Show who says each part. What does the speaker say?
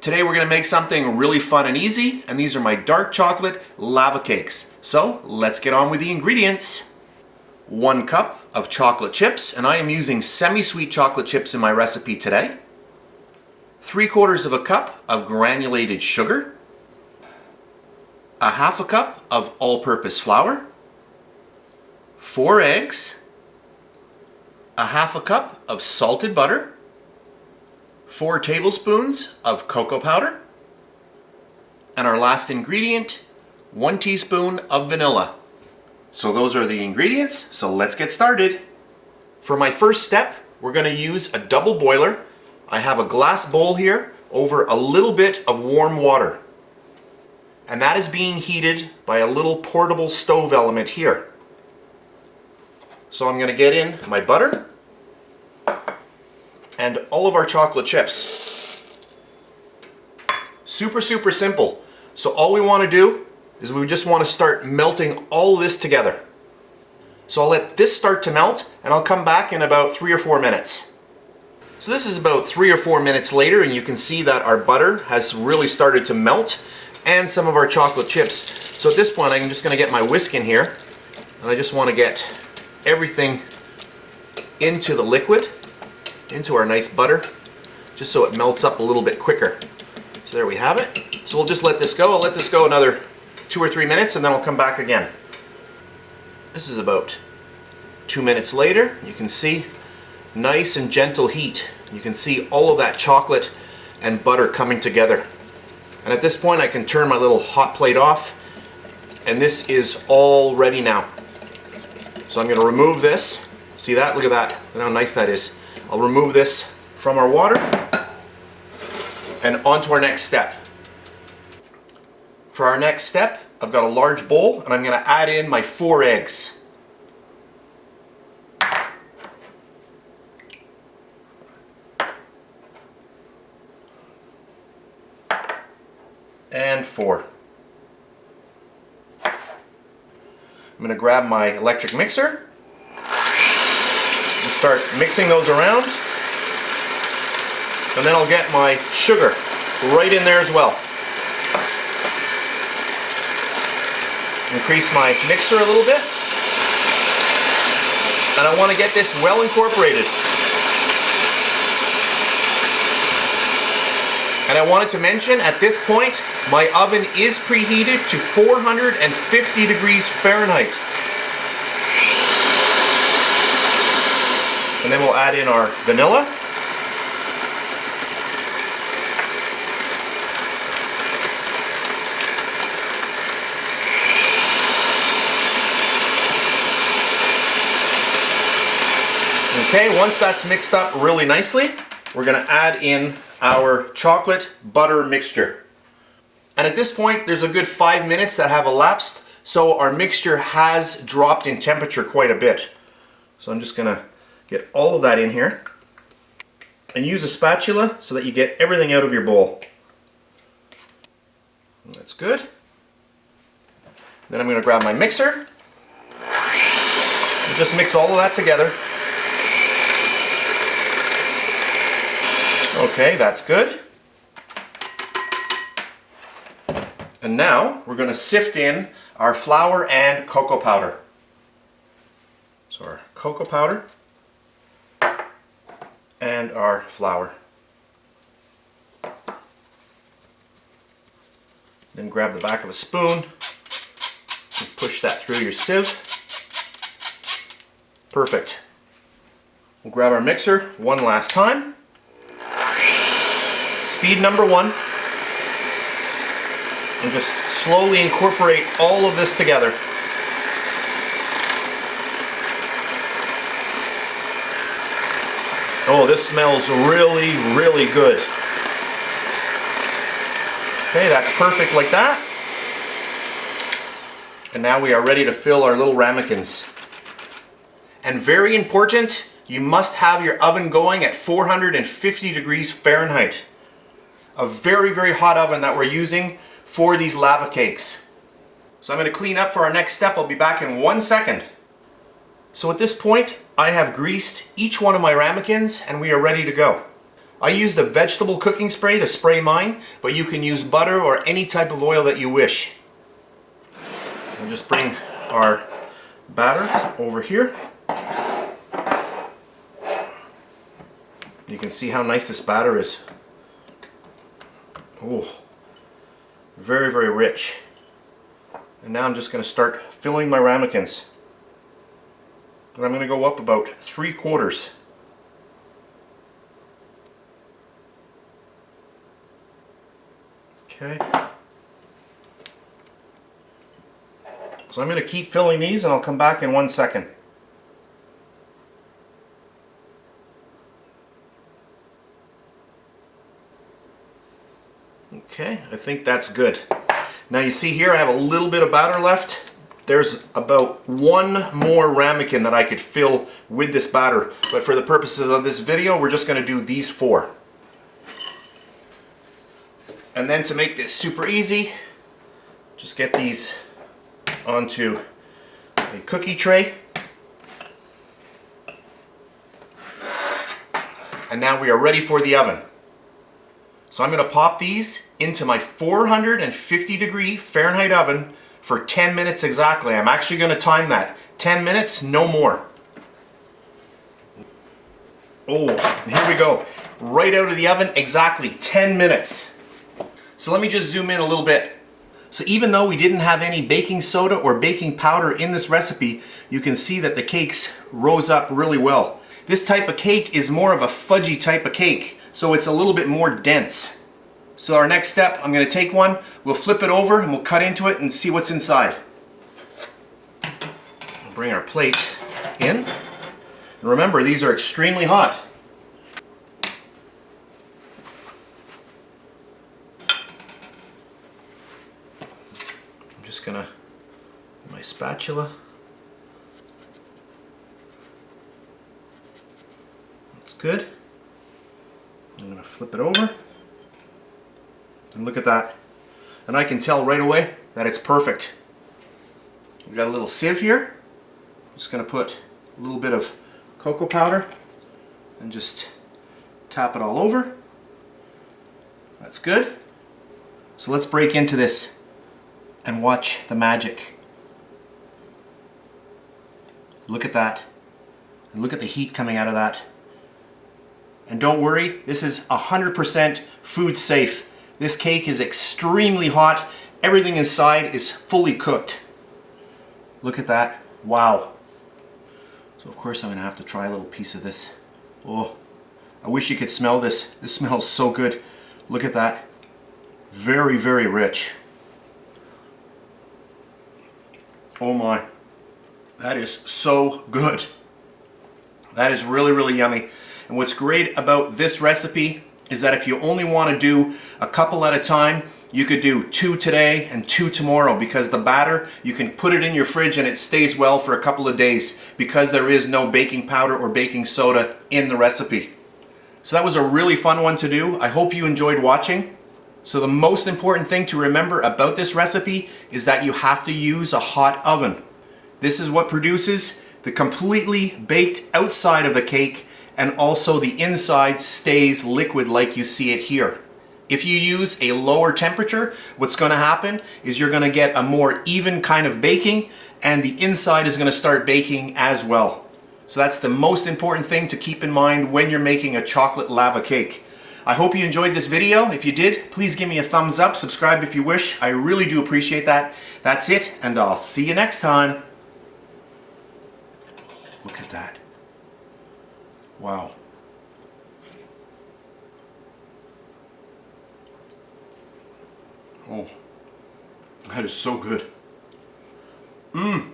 Speaker 1: Today we're going to make something really fun and easy, and these are my dark chocolate lava cakes. So let's get on with the ingredients. 1 cup of chocolate chips, and I am using semi-sweet chocolate chips in my recipe today. 3/4 of a cup of granulated sugar. 1/2 cup of all-purpose flour. 4 eggs. 1/2 cup of salted butter. 4 tablespoons of cocoa powder. And our last ingredient, 1 teaspoon of vanilla. So those are the ingredients, so let's get started. For my first step, we're going to use a double boiler. I have a glass bowl here over a little bit of warm water. And that is being heated by a little portable stove element here. So I'm going to get in my butter and all of our chocolate chips. Super simple. So all we want to do is we just want to start melting all this together. So I'll let this start to melt and I'll come back in about 3 or 4 minutes. So this is about 3 or 4 minutes later, and you can see that our butter has really started to melt and some of our chocolate chips. So at this point I'm just going to get my whisk in here, and I just want to get everything into the liquid, into our nice butter, just so it melts up a little bit quicker. So there we have it. So we'll just let this go. I'll let this go another 2 or 3 minutes and then I'll come back again. This is about 2 minutes later. You can see nice and gentle heat. You can see all of that chocolate and butter coming together. And at this point I can turn my little hot plate off, and this is all ready now. So I'm going to remove this. See that? Look at that. Look how nice that is. I'll remove this from our water and on to our next step. For our next step, I've got a large bowl and I'm going to add in my 4 eggs. And 4. I'm going to grab my electric mixer and start mixing those around, and then I'll get my sugar right in there as well. Increase my mixer a little bit, and I want to get this well incorporated. And I wanted to mention, at this point, my oven is preheated to 450 degrees Fahrenheit. And then we'll add in our vanilla. Okay, once that's mixed up really nicely, we're going to add in our chocolate butter mixture. And at this point, there's a good 5 minutes that have elapsed, so our mixture has dropped in temperature quite a bit. So I'm just going to get all of that in here, and use a spatula so that you get everything out of your bowl. That's good. Then I'm going to grab my mixer and just mix all of that together. Okay, that's good. And now we're going to sift in our flour and cocoa powder. So our cocoa powder and our flour. Then grab the back of a spoon and push that through your sieve. Perfect. We'll grab our mixer one last time. Speed number 1. And just slowly incorporate all of this together. Oh, this smells really, really good. Okay, that's perfect like that. And now we are ready to fill our little ramekins. And very important, you must have your oven going at 450 degrees Fahrenheit. A very, very hot oven that we're using for these lava cakes. So I'm going to clean up for our next step. I'll be back in 1 second. So at this point, I have greased each one of my ramekins and we are ready to go. I used a vegetable cooking spray to spray mine, but you can use butter or any type of oil that you wish. I'll just bring our batter over here. You can see how nice this batter is. Oh, very, very rich. And now I'm just going to start filling my ramekins. And I'm going to go up about 3/4. Okay. So I'm going to keep filling these and I'll come back in 1 second. Okay, I think that's good. Now you see here I have a little bit of batter left. There's about 1 more ramekin that I could fill with this batter, but for the purposes of this video we're just going to do these 4. And then to make this super easy, just get these onto a cookie tray. And now we are ready for the oven. So I'm going to pop these into my 450-degree Fahrenheit oven for 10 minutes exactly. I'm actually going to time that. 10 minutes, no more. Oh, and here we go. Right out of the oven, exactly 10 minutes. So let me just zoom in a little bit. So even though we didn't have any baking soda or baking powder in this recipe, you can see that the cakes rose up really well. This type of cake is more of a fudgy type of cake, so it's a little bit more dense. So our next step, I'm going to take one, we'll flip it over and we'll cut into it and see what's inside. We'll bring our plate in. And remember, these are extremely hot. I'm just going to, my spatula. That's good. I'm going to flip it over. And look at that. And I can tell right away that it's perfect. We've got a little sieve here. I'm just going to put a little bit of cocoa powder and just tap it all over. That's good. So let's break into this and watch the magic. Look at that. And look at the heat coming out of that. And don't worry, this is 100% food safe. This cake is extremely hot. Everything inside is fully cooked. Look at that. Wow. So of course I'm going to have to try a little piece of this. Oh, I wish you could smell this. This smells so good. Look at that. Very, very rich. Oh my. That is so good. That is really, really yummy. And what's great about this recipe is that if you only want to do a couple at a time, you could do 2 today and 2 tomorrow, because the batter, you can put it in your fridge and it stays well for a couple of days because there is no baking powder or baking soda in the recipe. So that was a really fun one to do. I hope you enjoyed watching. So the most important thing to remember about this recipe is that you have to use a hot oven. This is what produces the completely baked outside of the cake, and also the inside stays liquid like you see it here. If you use a lower temperature, what's going to happen is you're going to get a more even kind of baking, and the inside is going to start baking as well. So that's the most important thing to keep in mind when you're making a chocolate lava cake. I hope you enjoyed this video. If you did, please give me a thumbs up, subscribe if you wish. I really do appreciate that. That's it, and I'll see you next time. Look at that. Wow. Oh, that is so good. Mmm.